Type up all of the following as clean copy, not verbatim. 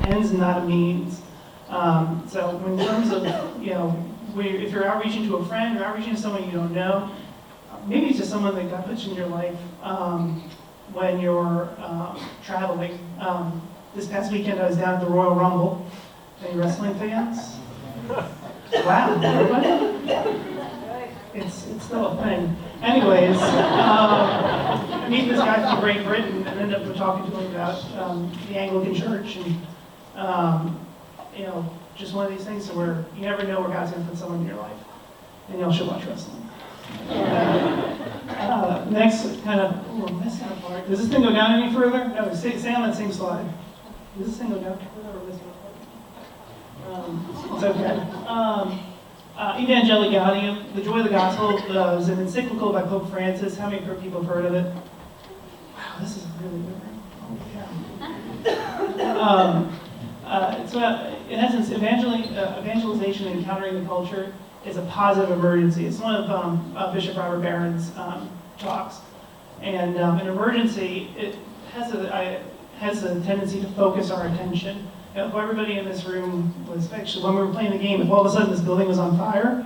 ends and not a means. So in terms of, if you're outreaching to a friend or outreaching to someone you don't know, maybe it's just someone that God puts in your life when you're traveling. This past weekend I was down at the Royal Rumble. Any wrestling fans? Wow, everybody? It's still a thing. Anyways, I meet this guy from Great Britain and ended up talking to him about the Anglican Church and just one of these things where you never know where God's going to put someone in your life, and y'all should watch wrestling. Next, we're missing a part. Does this thing go down any further? No, stay on that same slide. Does this thing go down further or missing a part? It's okay. Evangelii Gaudium, The Joy of the Gospel, is an encyclical by Pope Francis. How many people have heard of it? Wow, this is really good. Oh, yeah. It's about, in essence, evangelization and encountering the culture is a positive emergency. It's one of Bishop Robert Barron's talks. And an emergency, it has a tendency to focus our attention. If everybody in this room was, actually, when we were playing the game, if all of a sudden this building was on fire,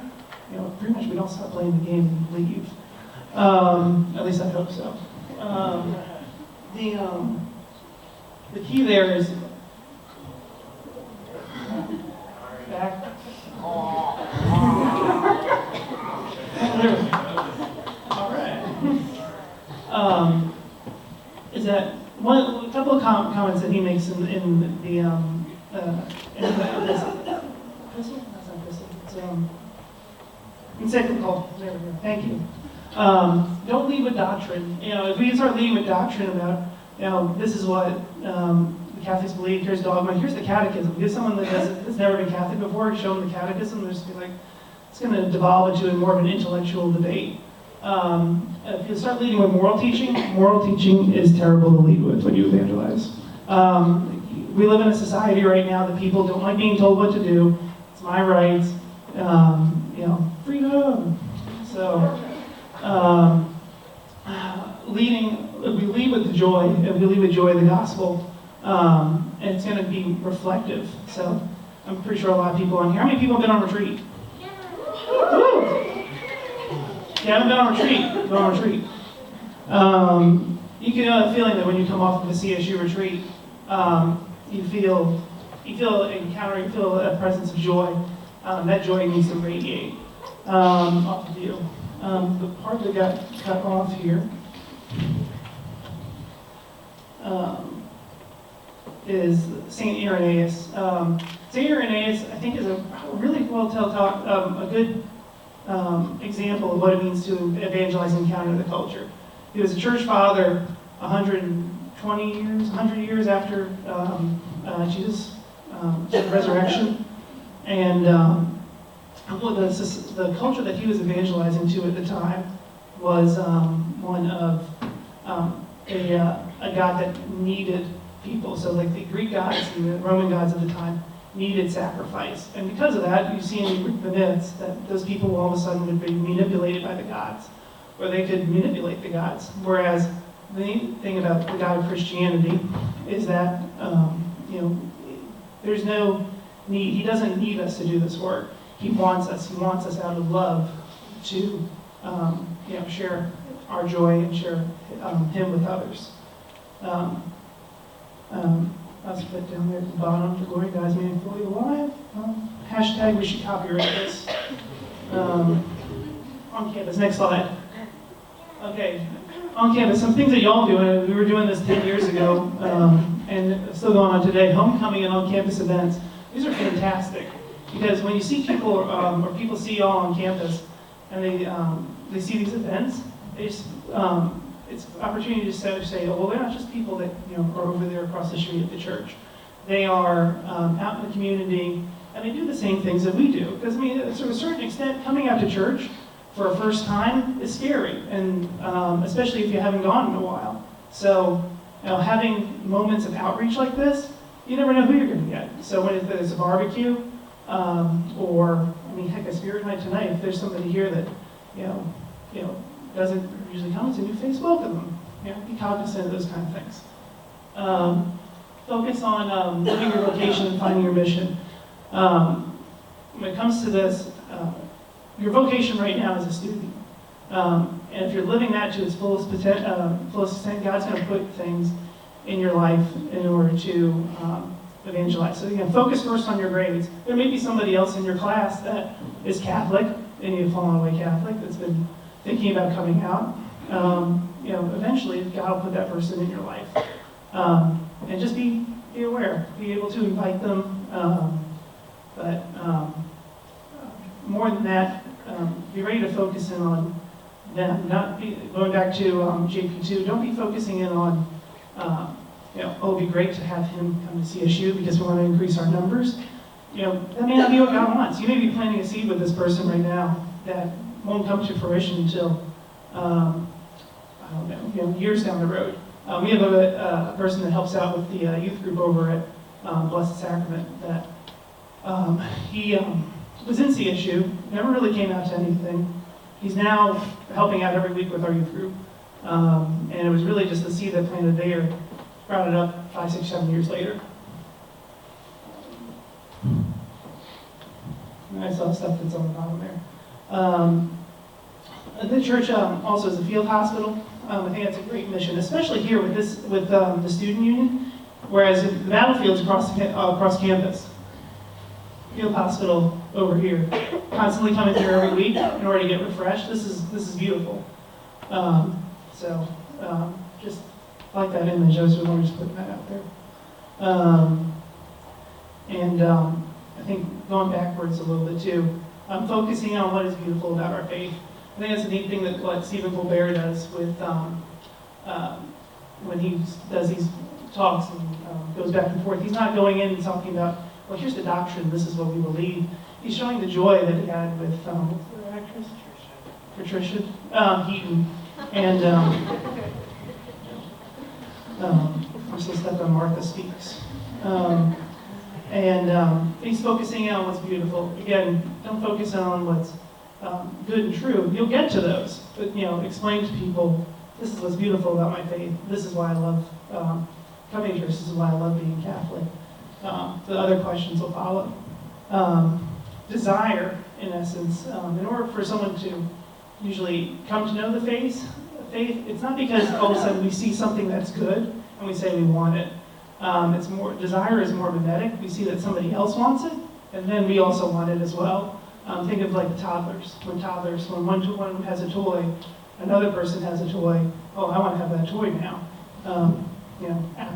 pretty much we'd all stop playing the game and leave. At least I hope so. The key there is back. All right. Is that a couple of comments that he makes in the epistle? That's not epistle. It's encyclical. There we go. Thank you. Don't lead with doctrine. If we start leading with doctrine about, this is what the Catholics believe. Here's dogma. Here's the catechism. Give someone that's never been Catholic before, show them the catechism. They're just be like, it's going to devolve into more of an intellectual debate. If you start leading with moral teaching is terrible to lead with when you evangelize. We live in a society right now that people don't like being told what to do. It's my right. Freedom. So, if we lead with the joy, if we lead with joy of the gospel, and it's going to be reflective. So, I'm pretty sure a lot of people on here. How many people have been on retreat? Woo! You haven't been on retreat, go on retreat. You can know that feeling that when you come off of a CSU retreat, you feel a presence of joy. That joy needs to radiate off of you. The part that got cut off here is Saint Irenaeus. Saint Irenaeus, I think, is a really a good example of what it means to evangelize and encounter the culture. He was a church father 100 years after Jesus' resurrection. And the culture that he was evangelizing to at the time was one of a God that needed people. So like the Greek gods and the Roman gods of the time needed sacrifice. And because of that, you see in the myths that those people all of a sudden would be manipulated by the gods, or they could manipulate the gods. Whereas the neat thing about the God of Christianity is that, there's no need. He doesn't need us to do this work. He wants us out of love to, share our joy and share Him with others. I'll put down there at the bottom, for glory, God's made fully alive. Hashtag, we should copyright this. On campus, next slide. Okay, on campus, some things that y'all do, and we were doing this 10 years ago, and still going on today, homecoming and on-campus events. These are fantastic, because when you see people, or people see y'all on campus, and they see these events, it's an opportunity to say, well, they're not just people that are over there across the street at the church. They are out in the community, and they do the same things that we do. Because to a certain extent, coming out to church for a first time is scary, and especially if you haven't gone in a while. So, having moments of outreach like this, you never know who you're going to get. So when there's a barbecue, heck, a spirit night tonight, if there's somebody here that, doesn't usually come, it's a new face, welcome them. Be cognizant of those kind of things. focus on living your vocation and finding your mission. When it comes to this, your vocation right now is a student. And if you're living that to its fullest extent, God's going to put things in your life in order to evangelize. So again, focus first on your grades. There may be somebody else in your class that is Catholic, and you've fallen away Catholic, that's been thinking about coming out. Eventually God will put that person in your life. And just be aware, be able to invite them. But more than that, be ready to focus in on them. Not be, going back to JP2, don't be focusing in on, it'd be great to have him come to CSU because we want to increase our numbers. That may not be what God wants. You may be planting a seed with this person right now that won't come to fruition until, years down the road. We have a person that helps out with the youth group over at Blessed Sacrament that he was in CSU, never really came out to anything. He's now helping out every week with our youth group. And it was really just the seed that planted there, sprouted up 5, 6, 7 years later. And I saw stuff that's on the bottom there. The church also is a field hospital. I think that's a great mission, especially here with the student union, whereas the battlefield's across campus. Field hospital over here, constantly coming here every week in order to get refreshed. This is beautiful. Just like that image, I was really just putting that out there. I think going backwards a little bit too, focusing on what is beautiful about our faith. I think that's a neat thing that what Stephen Colbert does with when he does these talks and goes back and forth. He's not going in and talking about, well, here's the doctrine, this is what we believe. He's showing the joy that he had with, what's the actress? Patricia Heaton. And I'm still stuck on Martha Speaks. He's focusing on what's beautiful. Again, don't focus on what's good and true. You'll get to those, but explain to people, this is what's beautiful about my faith. This is why I love coming to church. This is why I love being Catholic. The other questions will follow. Desire, in essence, in order for someone to usually come to know the faith, it's not because all of a sudden we see something that's good and we say we want it. It's more, desire is more mimetic. We see that somebody else wants it, and then we also want it as well. Think of like toddlers. When one has a toy, another person has a toy. Oh, I want to have that toy now.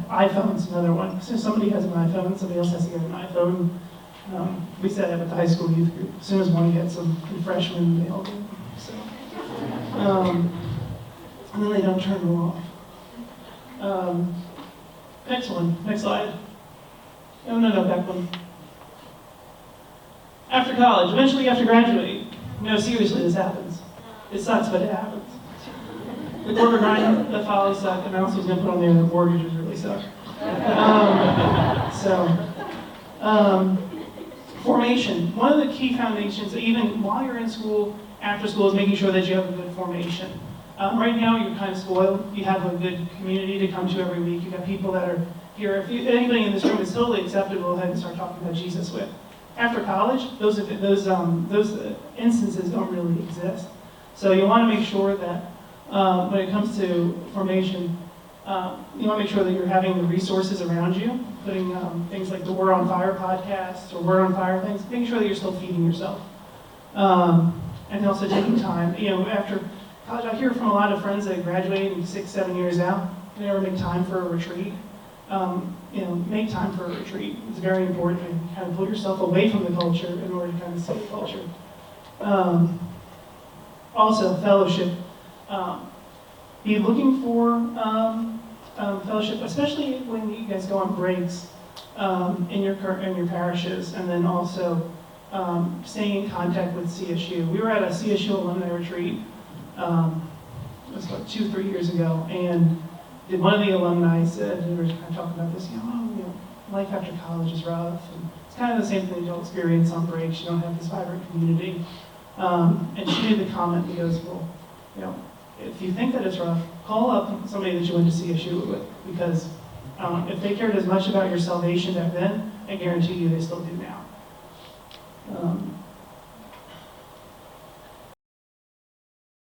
iPhone's another one. So somebody has an iPhone, somebody else has to get an iPhone. We said that with the high school youth group. As soon as one gets them, the freshmen, they all do. So, and then they don't turn them off. Next one, next slide. No, back one. After college, eventually you have to graduate. No, seriously, this happens. It sucks, but it happens. The corporate grind that follows suck, and I also was going to put on there that mortgages really suck. Formation. One of the key foundations, even while you're in school, after school, is making sure that you have a good formation. Right now, you're kind of spoiled. You have a good community to come to every week. You got people that are here. If anybody in this room is totally acceptable, go ahead and start talking about Jesus with. After college, those instances don't really exist. So you want to make sure that when it comes to formation, you want to make sure that you're having the resources around you, putting things like the Word on Fire podcasts or Word on Fire things, making sure that you're still feeding yourself. And also taking time. After college, I hear from a lot of friends that graduate 6, 7 years out, they never make time for a retreat. Make time for a retreat. It's very important to kind of pull yourself away from the culture in order to kind of see the culture. Also, fellowship. Be looking for fellowship, especially when you guys go on breaks in your parishes, and then also staying in contact with CSU. We were at a CSU alumni retreat. It was like 2, 3 years ago, and one of the alumni said, we were kind of talking about this, life after college is rough, and it's kind of the same thing you'll experience on breaks. You don't have this vibrant community. And she made the comment, he goes, well, if you think that it's rough, call up somebody that you went to CSU with, because If they cared as much about your salvation back then, I guarantee you they still do now.